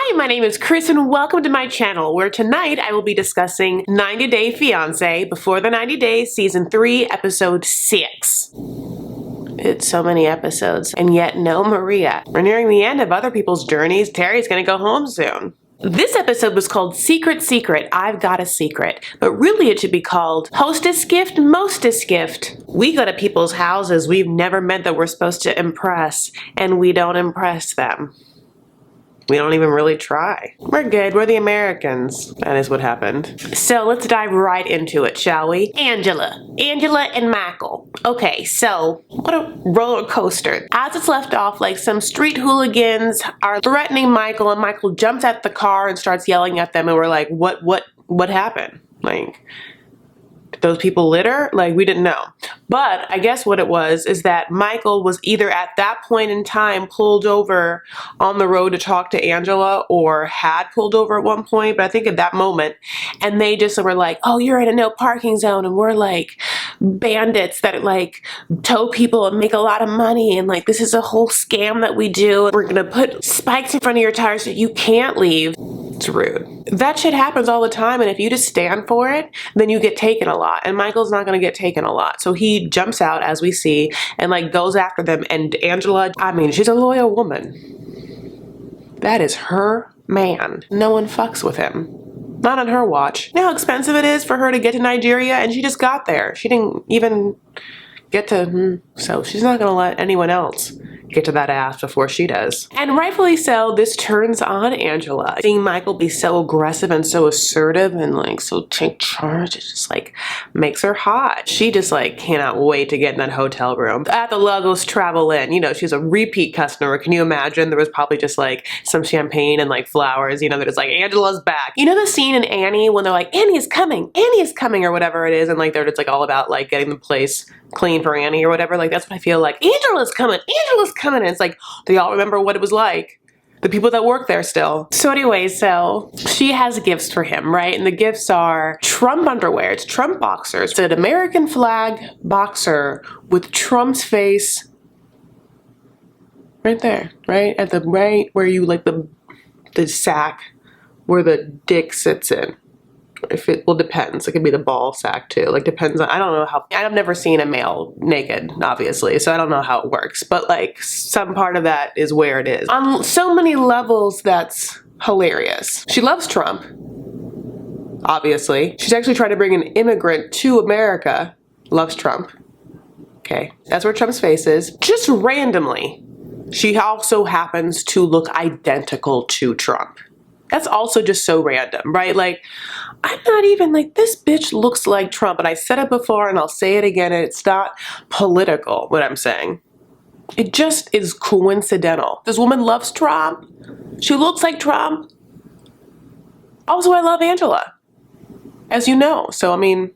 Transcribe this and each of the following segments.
Hi, my name is Chris and welcome to my channel where tonight I will be discussing 90 Day Fiance Before the 90 Days Season 3 Episode 6. It's so many episodes and yet no Maria. We're nearing the end of other people's journeys. Terry's gonna go home soon. This episode was called Secret Secret, I've Got a Secret, but really it should be called Hostess Gift, Mostess Gift. We go to people's houses we've never met that we're supposed to impress, and we don't impress them. We don't even really try. We're good, we're the Americans. That is what happened. So let's dive right into it, shall we? Angela and Michael. Okay, so what a roller coaster. As it's left off, like some street hooligans are threatening Michael and Michael jumps at the car and starts yelling at them and we're like, what happened? Like, did those people litter? Like, we didn't know. But I guess what it was is that Michael was either at that point in time pulled over on the road to talk to Angela or had pulled over at one point, but I think at that moment, and they just were like, oh, you're in a no parking zone and we're like bandits that like tow people and make a lot of money and like this is a whole scam that we do. We're gonna put spikes in front of your tires so you can't leave. It's rude. That shit happens all the time, and if you just stand for it, then you get taken a lot, and Michael's not gonna get taken a lot. So he jumps out, as we see, and like goes after them, and Angela, I mean, she's a loyal woman. That is her man. No one fucks with him. Not on her watch. You know how expensive it is for her to get to Nigeria, and she just got there. She didn't even get to, so she's not gonna let anyone else get to that ass before she does. And rightfully so, this turns on Angela. Seeing Michael be so aggressive and so assertive and like so take charge, it just like makes her hot. She just like cannot wait to get in that hotel room. At the Lagos Travel Inn, you know, she's a repeat customer. Can you imagine? There was probably just like some champagne and like flowers, you know, they're just like, Angela's back. You know the scene in Annie when they're like, Annie is coming, or whatever it is, and like they're just like all about like getting the place clean for Annie or whatever. Like that's what I feel like. Angela's coming. And it's like, they all remember what it was like. The people that work there still. So anyway, so she has gifts for him, right? And the gifts are Trump underwear. It's Trump boxers. It's an American flag boxer with Trump's face right there, right? At the right where you like the sack where the dick sits in. If it, well, depends. It could be the ball sack too. Like depends on, I don't know how, I've never seen a male naked, obviously, so I don't know how it works, but like some part of that is where it is. On so many levels, that's hilarious. She loves Trump, obviously. She's actually trying to bring an immigrant to America. Loves Trump. Okay, that's where Trump's face is. Just randomly, she also happens to look identical to Trump. That's also just so random, right? Like, I'm not even like, this bitch looks like Trump. And I said it before and I'll say it again, and it's not political, what I'm saying. It just is coincidental. This woman loves Trump. She looks like Trump. Also, I love Angela, as you know. So, I mean,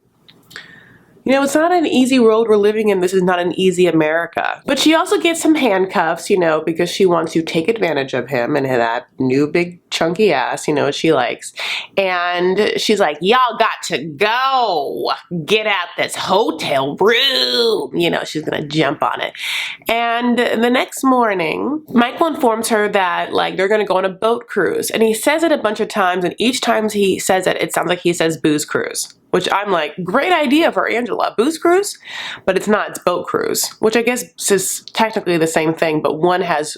you know, it's not an easy world we're living in. This is not an easy America. But she also gets some handcuffs, you know, because she wants to take advantage of him and that new big chunky ass, you know, she likes. And she's like, y'all got to go. Get out this hotel room. You know, she's gonna jump on it. And the next morning, Michael informs her that like they're gonna go on a boat cruise. And he says it a bunch of times, and each time he says it, it sounds like he says booze cruise. Which I'm like, great idea for Angela. Booze cruise? But it's not, it's boat cruise. Which I guess is technically the same thing, but one has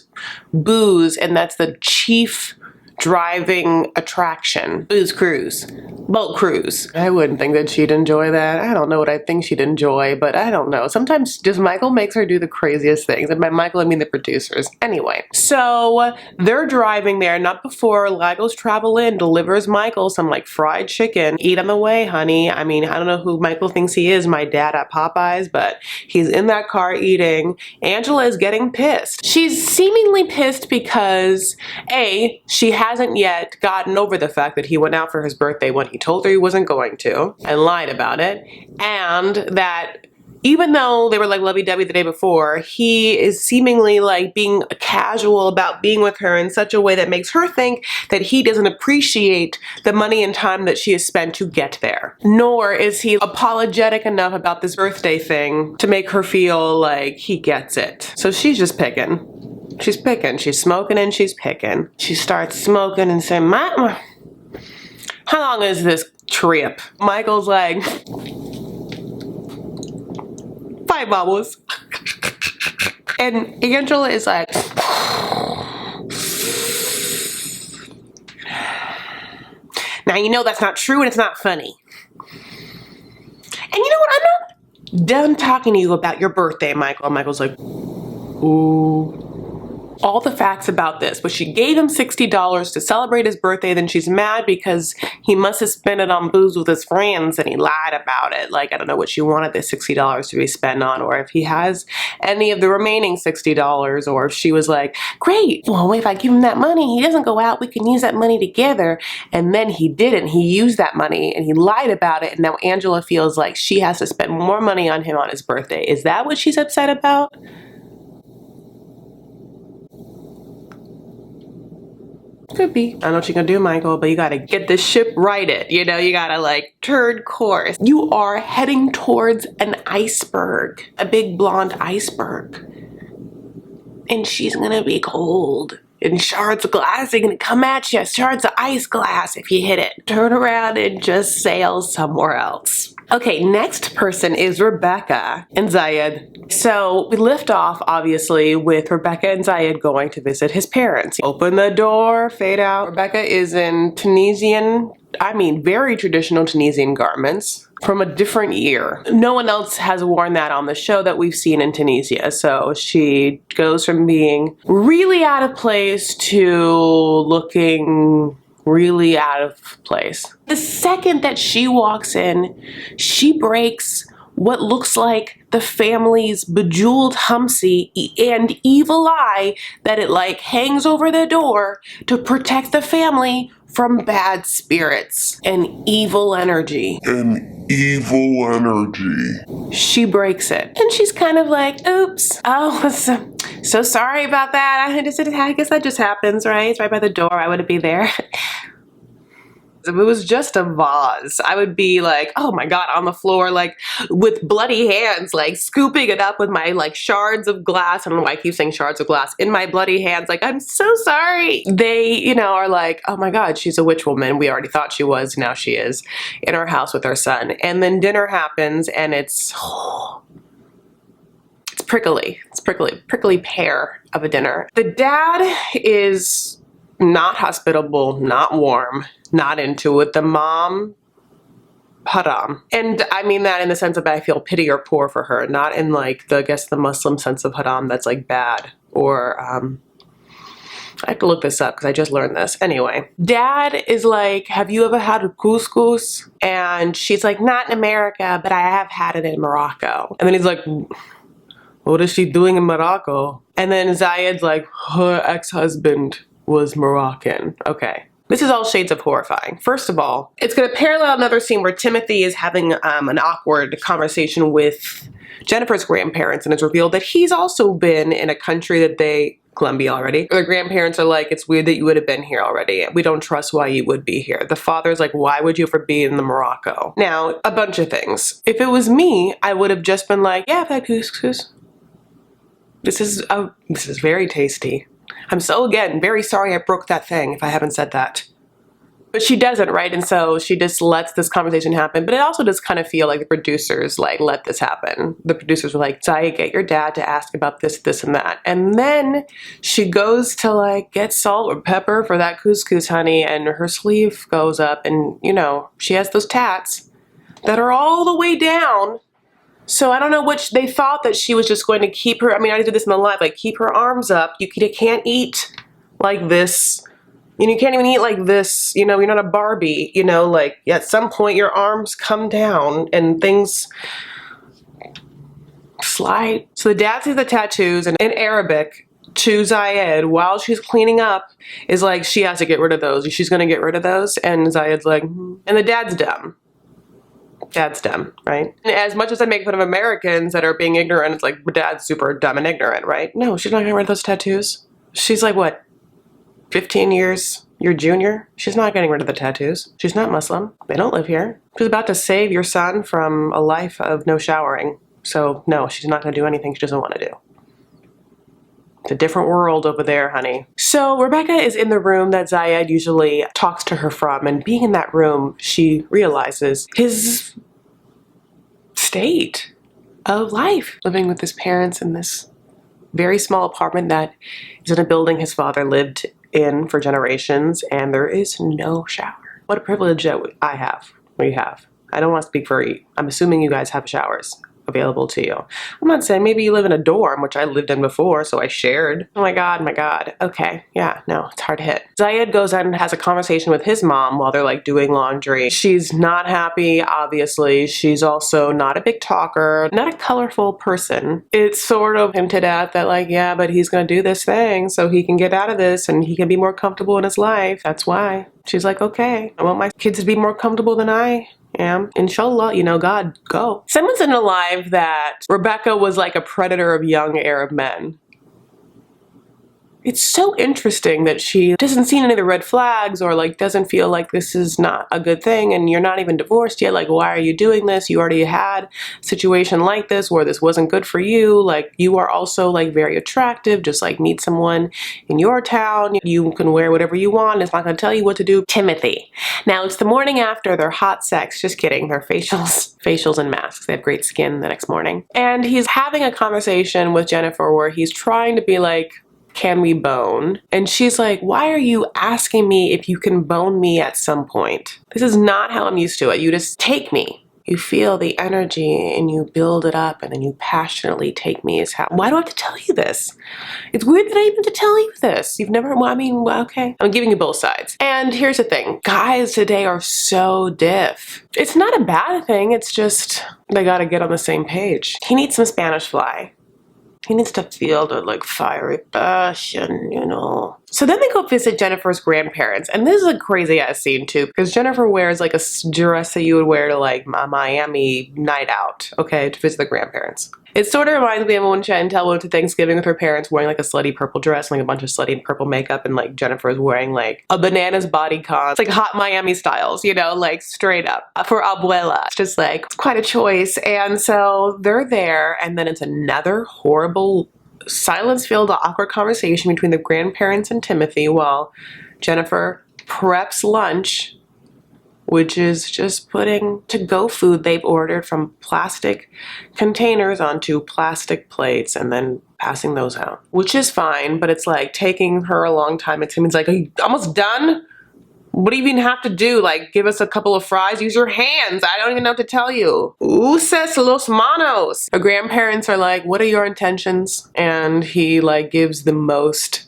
booze and that's the chief driving attraction. Booze cruise. Boat cruise. I wouldn't think that she'd enjoy that. I don't know what I think she'd enjoy, but I don't know. Sometimes just Michael makes her do the craziest things. And by Michael, I mean the producers. Anyway, so they're driving there, not before Lagos Travel Inn delivers Michael some like fried chicken. Eat on the way, honey. I mean, I don't know who Michael thinks he is, my dad at Popeyes, but he's in that car eating. Angela is getting pissed. She's seemingly pissed because A, she hasn't yet gotten over the fact that he went out for his birthday when he told her he wasn't going to and lied about it, and that even though they were like lovey-dovey the day before, he is seemingly like being casual about being with her in such a way that makes her think that he doesn't appreciate the money and time that she has spent to get there. Nor is he apologetic enough about this birthday thing to make her feel like he gets it. So she's just picking. She's picking. She's smoking and she's picking. She starts smoking and saying, "Mama, how long is this trip?" Michael's like, 5 hours. And Angela is like, "Now you know that's not true and it's not funny. And you know what? I'm not done talking to you about your birthday, Michael." And Michael's like, "Ooh." All the facts about this, but she gave him $60 to celebrate his birthday. Then she's mad because he must have spent it on booze with his friends and he lied about it. Like, I don't know what she wanted this $60 to be spent on, or if he has any of the remaining $60, or if she was like, "Great, well, if I give him that money, he doesn't go out, we can use that money together." And then he didn't. He used that money and he lied about it. And now Angela feels like she has to spend more money on him on his birthday. Is that what she's upset about? Could be. I don't know what you're gonna do, Michael, but you gotta get this ship righted. You know, you gotta like turn course. You are heading towards an iceberg, a big blonde iceberg. And she's gonna be cold. And shards of glass are gonna come at you. Shards of ice glass if you hit it. Turn around and just sail somewhere else. Okay, next person is Rebecca and Zied. So we lift off, obviously, with Rebecca and Zied going to visit his parents. Open the door, fade out. Rebecca is in Tunisian, very traditional Tunisian garments from a different year. No one else has worn that on the show that we've seen in Tunisia. So she goes from being really out of place to looking really out of place. The second that she walks in, she breaks what looks like the family's bejeweled Humsey and evil eye that it like hangs over the door to protect the family from bad spirits and evil energy. She breaks it. And she's kind of like, "Oops. Oh, so sorry about that. I guess that just happens, right? It's right by the door. I wouldn't be there." If it was just a vase, I would be like, oh my God, on the floor, like with bloody hands, like scooping it up with my like shards of glass. I don't know why I keep saying shards of glass in my bloody hands. Like, "I'm so sorry." They, are like, oh my God, she's a witch woman. We already thought she was. Now she is in our house with her son. And then dinner happens and it's prickly. It's prickly pear of a dinner. The dad is not hospitable, not warm, not into it. The mom, haram. And I mean that in the sense of I feel pity or poor for her, not in like the Muslim sense of haram that's like bad, or I have to look this up because I just learned this. Anyway, dad is like, "Have you ever had a couscous?" And she's like, "Not in America, but I have had it in Morocco." And then he's like, "What is she doing in Morocco?" And then Zied's like, "Her ex-husband was Moroccan." Okay. This is all shades of horrifying. First of all, it's going to parallel another scene where Timothy is having an awkward conversation with Jennifer's grandparents, and it's revealed that he's also been in a country that Colombia already. Their grandparents are like, "It's weird that you would have been here already. We don't trust why you would be here." The father's like, "Why would you ever be in the Morocco?" Now, a bunch of things. If it was me, I would have just been like, "Yeah, I've had couscous. This is very tasty. I'm so, again, very sorry I broke that thing if I haven't said that." But she doesn't, right? And so she just lets this conversation happen. But it also does kind of feel like the producers like let this happen. The producers were like, "Zied, get your dad to ask about this, this, and that." And then she goes to like get salt or pepper for that couscous, honey, and her sleeve goes up and, she has those tats that are all the way down. So I don't know what they thought, that she was just going to keep her, I did this in the live, like keep her arms up. You can't eat like this. You can't even eat like this. You're not a Barbie, like at some point your arms come down and things slide. So the dad sees the tattoos and in Arabic to Zied while she's cleaning up is like, she has to get rid of those. She's going to get rid of those. And Zied's like, and the dad's dumb. Dad's dumb, right? And as much as I make fun of Americans that are being ignorant, it's like, dad's super dumb and ignorant, right? No, she's not getting rid of those tattoos. She's like, what, 15 years your junior? She's not getting rid of the tattoos. She's not Muslim. They don't live here. She's about to save your son from a life of no showering. So no, she's not going to do anything she doesn't want to do. It's a different world over there, honey. So Rebecca is in the room that Zied usually talks to her from, and being in that room, she realizes his state of life, living with his parents in this very small apartment that is in a building his father lived in for generations, and there is no shower. What a privilege that we have. I don't want to speak for you. I'm assuming you guys have showers available to you. I'm not saying maybe you live in a dorm, which I lived in before, so I shared. Oh my God, my God. Okay, yeah, no, it's hard to hit. Zied goes out and has a conversation with his mom while they're like doing laundry. She's not happy, obviously. She's also not a big talker, not a colorful person. It's sort of hinted at that like, yeah, but he's gonna do this thing so he can get out of this and he can be more comfortable in his life. That's why. She's like, okay, I want my kids to be more comfortable than I am. Inshallah, you know, God, go. Someone said in Alive that Rebecca was like a predator of young Arab men. It's so interesting that she doesn't see any of the red flags or like doesn't feel like this is not a good thing and you're not even divorced yet. Like, why are you doing this? You already had a situation like this where this wasn't good for you. Like, you are also like very attractive. Just like meet someone in your town. You can wear whatever you want. It's not going to tell you what to do. Timothy. Now it's the morning after their hot sex. Just kidding. Their facials and masks. They have great skin the next morning. And he's having a conversation with Jennifer where he's trying to be like, can we bone? And she's like, why are you asking me if you can bone me at some point? This is not how I'm used to it. You just take me. You feel the energy and you build it up and then you passionately take me is how. Why do I have to tell you this? It's weird that I even have to tell you this. You've never, well, I mean, well, okay. I'm giving you both sides. And here's the thing. Guys today are so diff. It's not a bad thing. It's just they got to get on the same page. He needs some Spanish fly. He needs to feel the like fiery passion, you know. So then they go visit Jennifer's grandparents. And this is a crazy ass scene too, because Jennifer wears like a dress that you would wear to like a Miami night out, okay, to visit the grandparents. It sort of reminds me of when Chantel went to Thanksgiving with her parents wearing like a slutty purple dress and like a bunch of slutty purple makeup, and like Jennifer's wearing like a bananas bodycon. It's like hot Miami styles, you know, like straight up for abuela. It's just like, it's quite a choice. And so they're there, and then it's another horrible silence-filled awkward conversation between the grandparents and Timothy while Jennifer preps lunch, which is just putting to-go food they've ordered from plastic containers onto plastic plates and then passing those out, which is fine, but it's like taking her a long time. It seems like, are you almost done? What do you even have to do? Like, give us a couple of fries? Use your hands. I don't even know what to tell you. Uses los manos. Her grandparents are like, what are your intentions? And he like gives the most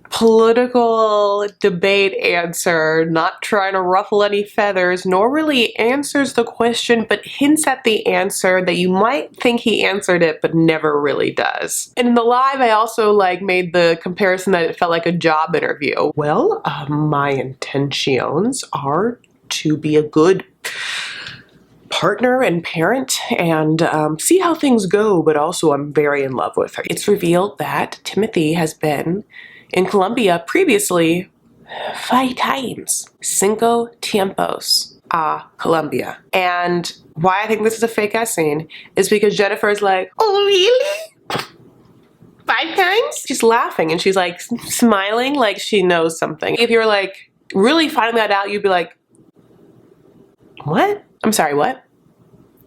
political debate answer, not trying to ruffle any feathers, nor really answers the question, but hints at the answer that you might think he answered it, but never really does. And in the live, I also like made the comparison that it felt like a job interview. Well, my intentions are to be a good partner and parent and see how things go, but also I'm very in love with her. It's revealed that Timothy has been in Colombia previously 5 times. Cinco tiempos a Colombia. And why I think this is a fake ass scene is because Jennifer's like, oh really? 5 times? She's laughing and she's like smiling like she knows something. If you're like really finding that out, you'd be like, what? I'm sorry, what?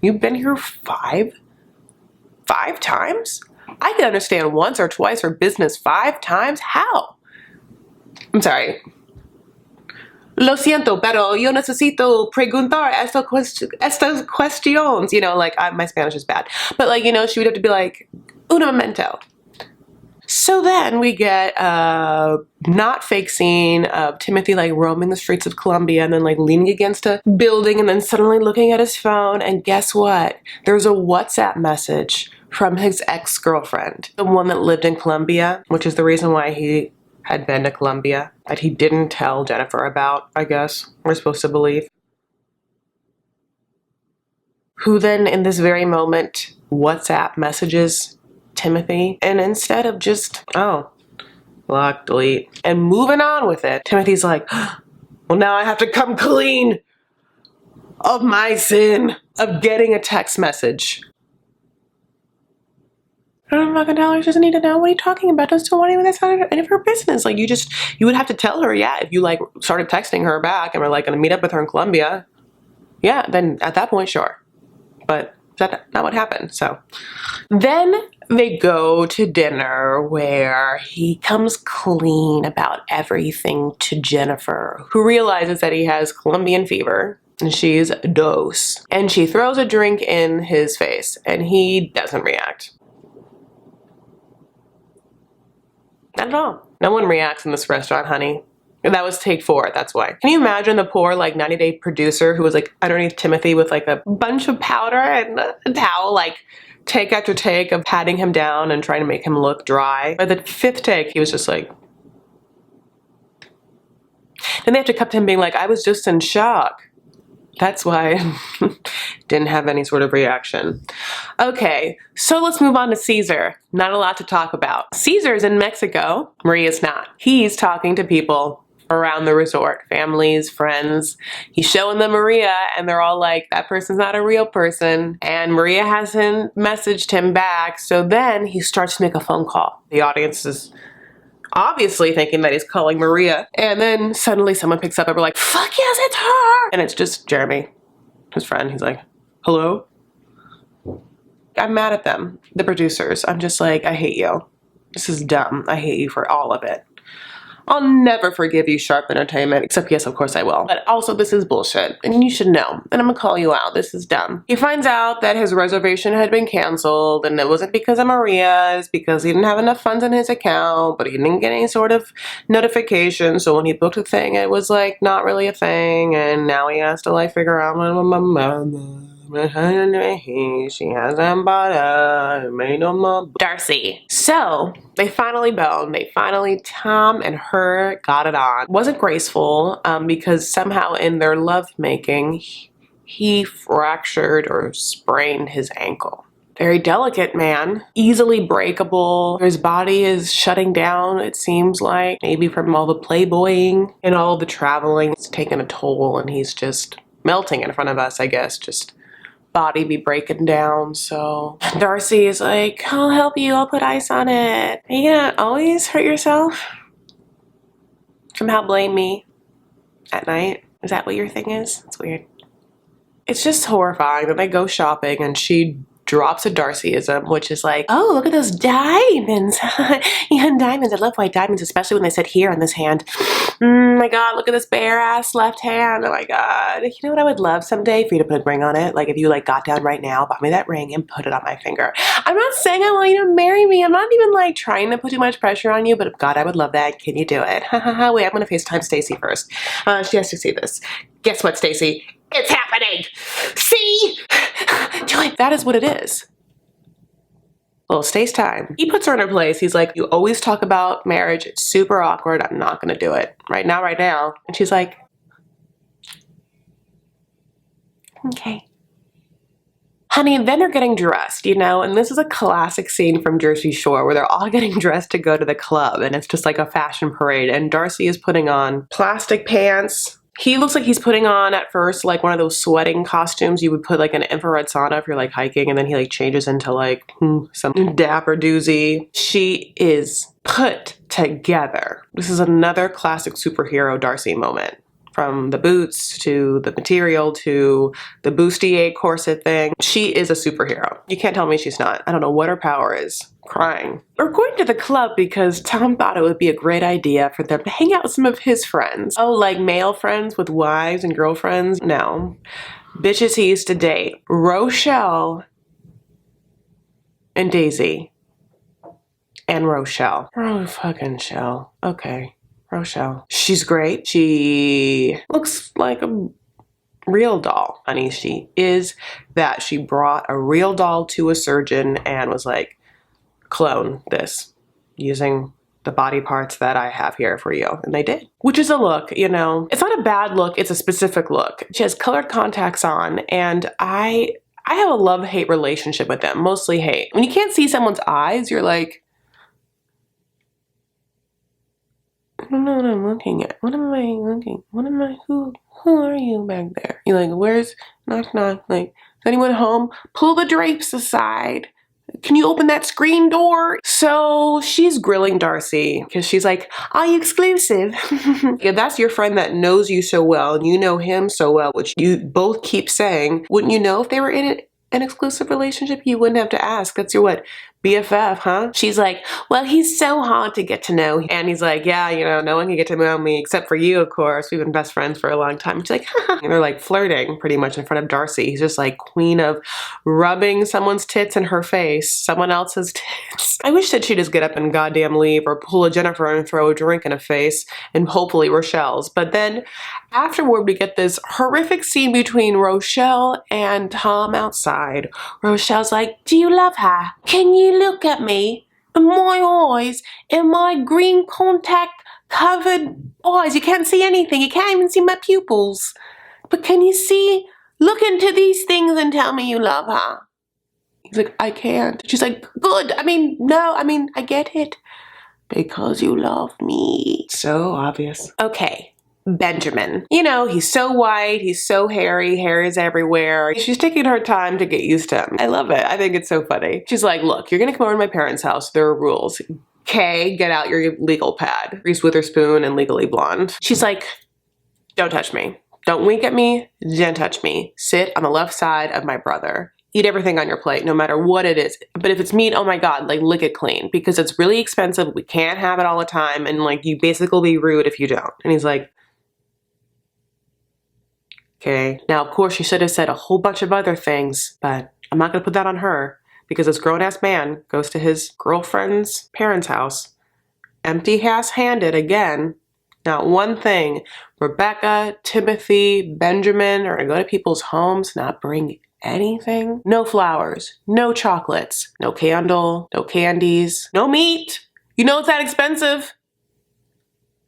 You've been here 5 times? I can understand once or twice for business. 5 times? How? I'm sorry. Lo siento, pero yo necesito preguntar estas cuestiones. You know, like, my Spanish is bad. But, like, you know, she would have to be like, un momento. So then we get a not fake scene of Timothy like roaming the streets of Colombia and then like leaning against a building and then suddenly looking at his phone, and guess what? There's a WhatsApp message from his ex-girlfriend, the one that lived in Colombia, which is the reason why he had been to Colombia, that he didn't tell Jennifer about, I guess, we're supposed to believe. Who then in this very moment WhatsApp messages Timothy, and instead of just, oh, block, delete, and moving on with it, Timothy's like, well, now I have to come clean of my sin of getting a text message I don't fucking tell her. She doesn't need to know. What are you talking about? That's not any of her business. Like, you would have to tell her, yeah, if you like started texting her back and were like gonna meet up with her in Colombia, yeah, then at that point, sure. But that's not what happened. So then they go to dinner where he comes clean about everything to Jennifer, who realizes that he has Colombian fever and she's dose. And she throws a drink in his face and he doesn't react. Not at all. No one reacts in this restaurant, honey. That was take 4, that's why. Can you imagine the poor like 90-day producer who was like underneath Timothy with like a bunch of powder and a towel, like take after take of patting him down and trying to make him look dry. By the 5th take, he was just like... Then they have to cut to him being like, I was just in shock. That's why I didn't have any sort of reaction. Okay, so let's move on to Caesar. Not a lot to talk about. Caesar's in Mexico. Maria's not. He's talking to people around the resort, families, friends. He's showing them Maria and they're all like, that person's not a real person. And Maria hasn't messaged him back. So then he starts to make a phone call. The audience is obviously thinking that he's calling Maria. And then suddenly someone picks up and we're like, fuck yes, it's her. And it's just Jeremy, his friend. He's like, hello? I'm mad at them, the producers. I'm just like, I hate you. This is dumb. I hate you for all of it. I'll never forgive you, Sharp Entertainment. Except, yes, of course I will. But also, this is bullshit. And you should know. And I'm gonna call you out. This is dumb. He finds out that his reservation had been canceled. And it wasn't because of Maria's. Because he didn't have enough funds in his account. But he didn't get any sort of notification. So when he booked the thing, it was like not really a thing. And now he has to like figure out she hasn't bought a made no more Darcey. So they finally boned. Tom and her got it on. Wasn't graceful because somehow in their lovemaking he fractured or sprained his ankle. Very delicate man, easily breakable. His body is shutting down, it seems like, maybe from all the playboying and all the traveling. It's taken a toll and he's just melting in front of us, I guess, just body be breaking down. So Darcey is like, I'll help you, I'll put ice on it. Are you gonna always hurt yourself? Somehow blame me at night? Is that what your thing is? It's weird. It's just horrifying. Then they go shopping and she drops a Darceyism, which is like, oh, look at those diamonds. Yeah, diamonds. I love white diamonds, especially when they sit here on this hand. My God, look at this bare ass left hand. Oh my God. You know what I would love someday? For you to put a ring on it. Like if you like got down right now, bought me that ring and put it on my finger. I'm not saying I want you to marry me. I'm not even like trying to put too much pressure on you, but God, I would love that. Can you do it? Wait, I'm gonna FaceTime Stacy first. She has to see this. Guess what, Stacy? It's happening. See? Do it. That is what it is. Well, Stace time. He puts her in her place. He's like, you always talk about marriage. It's super awkward. I'm not going to do it. Right now. And she's like, okay. Honey, and then they're getting dressed, you know, and this is a classic scene from Jersey Shore where they're all getting dressed to go to the club and it's just like a fashion parade. And Darcey is putting on plastic pants. He looks like he's putting on at first like one of those sweating costumes you would put like an infrared sauna if you're like hiking, and then he like changes into like some dapper doozy. She is put together. This is another classic superhero Darcey moment. From the boots to the material to the bustier corset thing. She is a superhero. You can't tell me she's not. I don't know what her power is. Crying. We're going to the club because Tom thought it would be a great idea for them to hang out with some of his friends. Oh, like male friends with wives and girlfriends? No. Bitches he used to date. Rochelle and Daisy. And Rochelle. Oh, fucking Shell. Okay. Rochelle. She's great. She looks like a real doll. Honey, she is that. She brought a real doll to a surgeon and was like, clone this using the body parts that I have here for you. And they did. Which is a look, you know. It's not a bad look. It's a specific look. She has colored contacts on and I have a love-hate relationship with them. Mostly hate. When you can't see someone's eyes, you're like, I don't know what I'm looking at. What am I looking? Who are you back there? You're like, where's, knock, knock, like, is anyone home? Pull the drapes aside. Can you open that screen door? So she's grilling Darcey because she's like, are you exclusive? If that's your friend that knows you so well and you know him so well, which you both keep saying, wouldn't you know if they were in an exclusive relationship? You wouldn't have to ask. That's your what? BFF, huh? She's like, well, he's so hard to get to know. And he's like, yeah, you know, no one can get to know me except for you, of course. We've been best friends for a long time. She's like, haha. And they're like flirting pretty much in front of Darcey. He's just like queen of rubbing someone's tits in her face, someone else's tits. I wish that she'd just get up and goddamn leave or pull a Jennifer and throw a drink in a face and hopefully Rochelle's. But then afterward, we get this horrific scene between Rochelle and Tom outside. Rochelle's like, do you love her? Can you look at me in my eyes, in my green contact covered eyes? You can't see anything. You can't even see my pupils. But can you see? Look into these things and tell me you love her. He's like, I can't. She's like, good. I get it. Because you love me. So obvious. Okay. Benjamin. You know, he's so white, he's so hairy, hair is everywhere. She's taking her time to get used to him. I love it. I think it's so funny. She's like, look, you're gonna come over to my parents' house. There are rules. Okay, get out your legal pad. Reese Witherspoon and Legally Blonde. She's like, don't touch me. Don't wink at me. Don't touch me. Sit on the left side of my brother. Eat everything on your plate, no matter what it is. But if it's meat, oh my God, like lick it clean because it's really expensive. We can't have it all the time. And like, you basically be rude if you don't. And he's like, okay. Now, of course, she should have said a whole bunch of other things, but I'm not going to put that on her because this grown-ass man goes to his girlfriend's parents' house, empty-ass-handed again. Not one thing. Rebecca, Timothy, Benjamin are going to go to people's homes, not bring anything. No flowers, no chocolates, no candle, no candies, no meat. You know it's that expensive.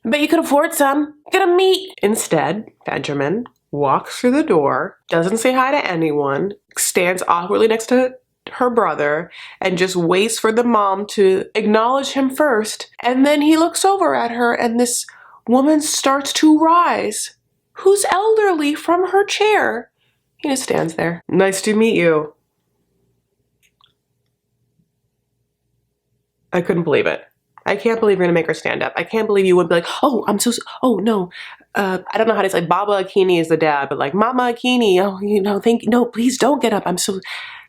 I bet you could afford some. Get a meat. Instead, Benjamin walks through the door, doesn't say hi to anyone, stands awkwardly next to her brother, and just waits for the mom to acknowledge him first. And then he looks over at her and this woman starts to rise, who's elderly, from her chair. He just stands there. Nice to meet you. I couldn't believe it. I can't believe you're gonna make her stand up. I can't believe you would be like, oh, oh no. I don't know how to say, Baba Akini is the dad, but like Mama Akini, oh, you know, no, please don't get up.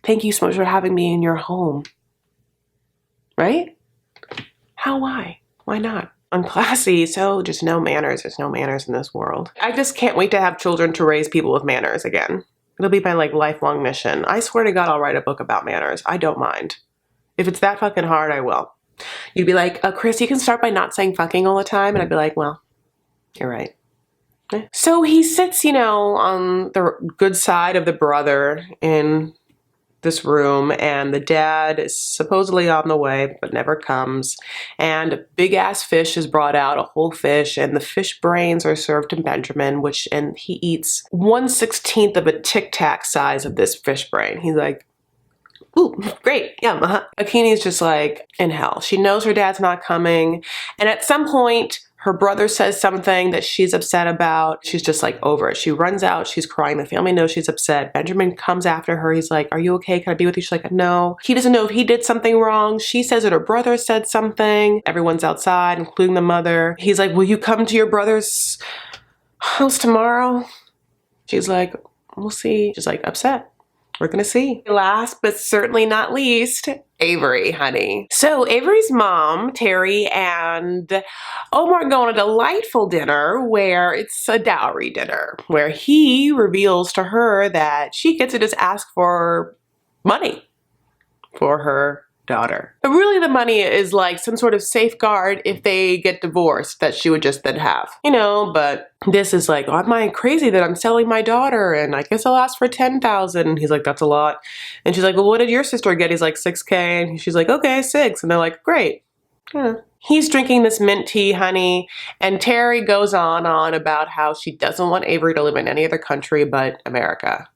Thank you so much for having me in your home. Right? Why not? Unclassy, so just no manners. There's no manners in this world. I just can't wait to have children to raise people with manners again. It'll be my like lifelong mission. I swear to God, I'll write a book about manners. I don't mind. If it's that fucking hard, I will. You'd be like, Chris, you can start by not saying fucking all the time. And I'd be like, well, you're right. So he sits, you know, on the good side of the brother in this room, and the dad is supposedly on the way, but never comes. And a big ass fish is brought out, a whole fish, and the fish brains are served to Benjamin, and he eats 1/16 of a Tic Tac size of this fish brain. He's like, ooh, great, yum. Akini's just like in hell. She knows her dad's not coming. And at some point, her brother says something that she's upset about. She's just like over it. She runs out. She's crying. The family knows she's upset. Benjamin comes after her. He's like, are you okay? Can I be with you? She's like, no. He doesn't know if he did something wrong. She says that her brother said something. Everyone's outside, including the mother. He's like, will you come to your brother's house tomorrow? She's like, we'll see. She's like, upset. We're gonna see. Last but certainly not least, Avery, honey. So Avery's mom, Terry, and Omar go on a delightful dinner where it's a dowry dinner, where he reveals to her that she gets to just ask for money for her daughter. But really the money is like some sort of safeguard if they get divorced that she would just then have, you know, but this is like, oh, am I crazy that I'm selling my daughter? And I guess I'll ask for 10,000. And he's like, that's a lot. And she's like, well, what did your sister get? He's like, 6K. And she's like, okay, 6. And they're like, great. Yeah. He's drinking this mint tea, honey. And Terry goes on about how she doesn't want Avery to live in any other country but America,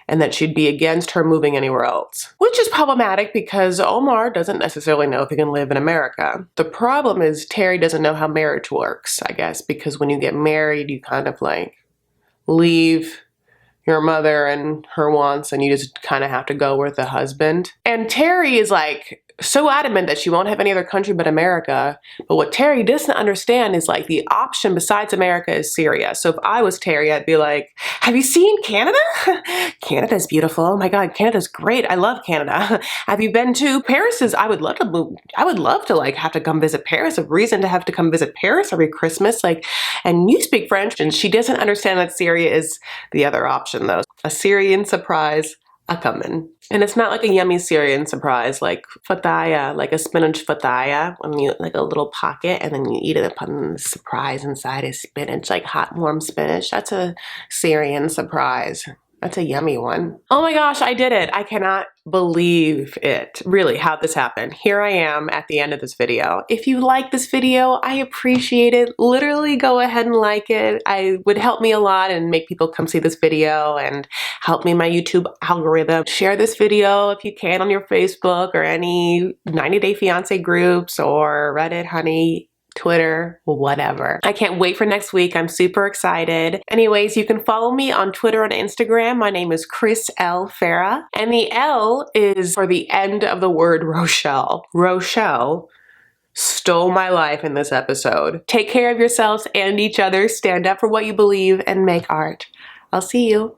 and that she'd be against her moving anywhere else. Which is problematic because Omar doesn't necessarily know if he can live in America. The problem is Terry doesn't know how marriage works, I guess, because when you get married, you kind of like leave your mother and her wants, and you just kind of have to go with the husband. And Terry is like so adamant that she won't have any other country but America. But what Terry doesn't understand is like the option besides America is Syria. So if I was Terry, I'd be like, have you seen Canada? Canada's beautiful. Oh my God, Canada's great. I love Canada. Have you been to Paris? I would love to move. I would love to like have to come visit Paris. A reason to have to come visit Paris every Christmas. Like, and you speak French. And she doesn't understand that Syria is the other option though. A Syrian surprise a-coming. And it's not like a yummy Syrian surprise like fataya, like a spinach fataya, when you like a little pocket and then you eat it upon the surprise inside is spinach, like hot warm spinach. That's a Syrian surprise. That's a yummy one. Oh my gosh, I did it. I cannot believe it. Really, how this happened. Here I am at the end of this video. If you like this video, I appreciate it. Literally go ahead and like it. It would help me a lot and make people come see this video and help me in my YouTube algorithm. Share this video if you can on your Facebook or any 90-Day Fiance groups or Reddit, honey, Twitter, whatever. I can't wait for next week. I'm super excited. Anyways, you can follow me on Twitter and Instagram. My name is Chris L. Farah. And the L is for the end of the word Rochelle. Rochelle stole my life in this episode. Take care of yourselves and each other. Stand up for what you believe and make art. I'll see you.